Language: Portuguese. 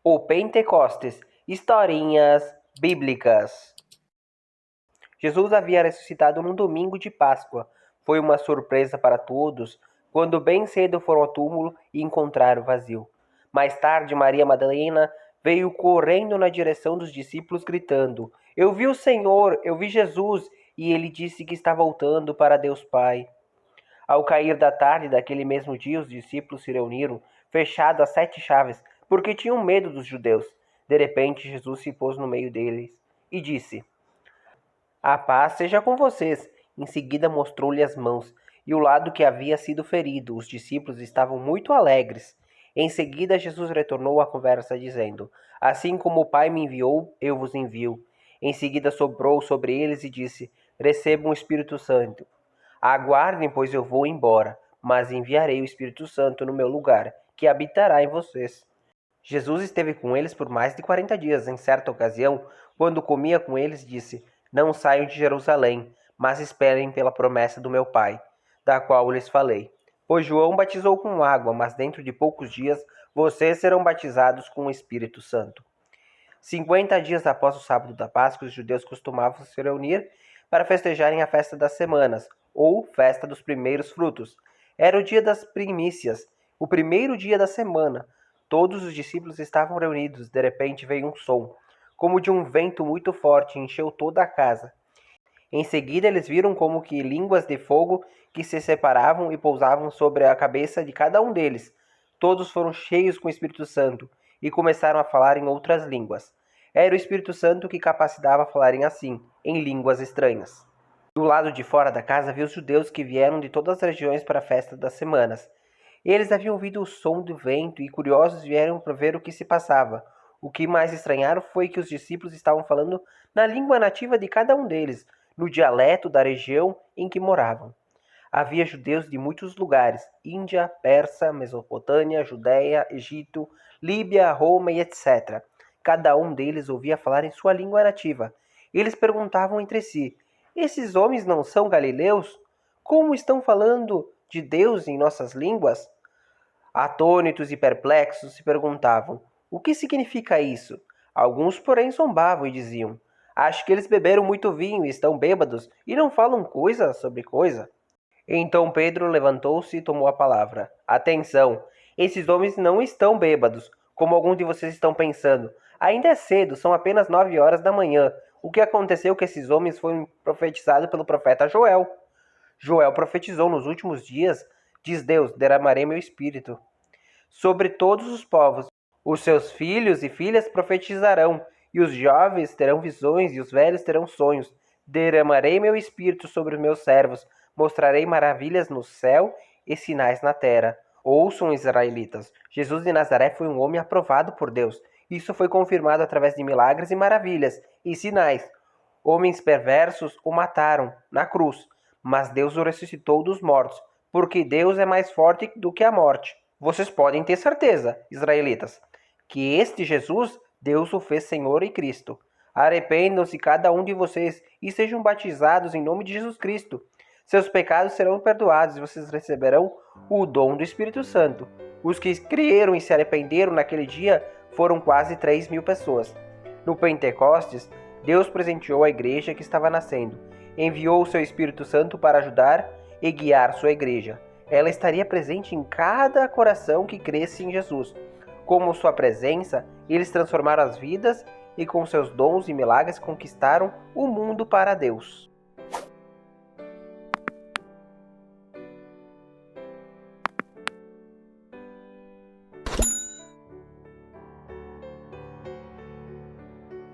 O Pentecostes, historinhas bíblicas. Jesus havia ressuscitado num domingo de Páscoa. Foi uma surpresa para todos quando bem cedo foram ao túmulo e encontraram vazio. Mais tarde, Maria Madalena veio correndo na direção dos discípulos, gritando: Eu vi o Senhor, eu vi Jesus, e ele disse que está voltando para Deus Pai. Ao cair da tarde daquele mesmo dia, os discípulos se reuniram, fechados a 7 chaves, porque tinham medo dos judeus. De repente, Jesus se pôs no meio deles e disse: A paz seja com vocês. Em seguida, mostrou-lhe as mãos e o lado que havia sido ferido. Os discípulos estavam muito alegres. Em seguida, Jesus retornou à conversa, dizendo: Assim como o Pai me enviou, eu vos envio. Em seguida, soprou sobre eles e disse: Recebam o Espírito Santo. Aguardem, pois eu vou embora, mas enviarei o Espírito Santo no meu lugar, que habitará em vocês. Jesus esteve com eles por mais de 40 dias. Em certa ocasião, quando comia com eles, disse: Não saiam de Jerusalém, mas esperem pela promessa do meu Pai, da qual lhes falei. Pois João batizou com água, mas dentro de poucos dias vocês serão batizados com o Espírito Santo. 50 dias após o sábado da Páscoa, os judeus costumavam se reunir para festejarem a festa das semanas, ou festa dos primeiros frutos. Era o dia das primícias, o primeiro dia da semana. Todos os discípulos estavam reunidos. De repente veio um som, como de um vento muito forte, e encheu toda a casa. Em seguida eles viram como que línguas de fogo que se separavam e pousavam sobre a cabeça de cada um deles. Todos foram cheios com o Espírito Santo e começaram a falar em outras línguas. Era o Espírito Santo que capacitava a falarem assim, em línguas estranhas. Do lado de fora da casa havia os judeus que vieram de todas as regiões para a festa das semanas. Eles haviam ouvido o som do vento e, curiosos, vieram para ver o que se passava. O que mais estranharam foi que os discípulos estavam falando na língua nativa de cada um deles, no dialeto da região em que moravam. Havia judeus de muitos lugares: Índia, Pérsia, Mesopotâmia, Judéia, Egito, Líbia, Roma e etc. Cada um deles ouvia falar em sua língua nativa. Eles perguntavam entre si: Esses homens não são galileus? Como estão falando de Deus em nossas línguas? Atônitos e perplexos se perguntavam: O que significa isso? Alguns, porém, zombavam e diziam: Acho que eles beberam muito vinho e estão bêbados e não falam coisa sobre coisa. Então Pedro levantou-se e tomou a palavra. Atenção! Esses homens não estão bêbados, como alguns de vocês estão pensando. Ainda é cedo, são apenas 9 horas da manhã. O que aconteceu com esses homens foi profetizado pelo profeta Joel. Joel profetizou: Nos últimos dias, diz Deus, derramarei meu espírito sobre todos os povos. Os seus filhos e filhas profetizarão, e os jovens terão visões, e os velhos terão sonhos. Derramarei meu espírito sobre os meus servos, mostrarei maravilhas no céu e sinais na terra. Ouçam, israelitas, Jesus de Nazaré foi um homem aprovado por Deus. Isso foi confirmado através de milagres e maravilhas e sinais. Homens perversos o mataram na cruz, mas Deus o ressuscitou dos mortos, porque Deus é mais forte do que a morte. Vocês podem ter certeza, israelitas, que este Jesus, Deus o fez Senhor e Cristo. Arrependam-se cada um de vocês e sejam batizados em nome de Jesus Cristo. Seus pecados serão perdoados e vocês receberão o dom do Espírito Santo. Os que creram e se arrependeram naquele dia foram quase 3.000 pessoas. No Pentecostes, Deus presenteou a igreja que estava nascendo. Enviou o seu Espírito Santo para ajudar e guiar sua igreja. Ela estaria presente em cada coração que cresce em Jesus. Como sua presença, eles transformaram as vidas e com seus dons e milagres conquistaram o mundo para Deus.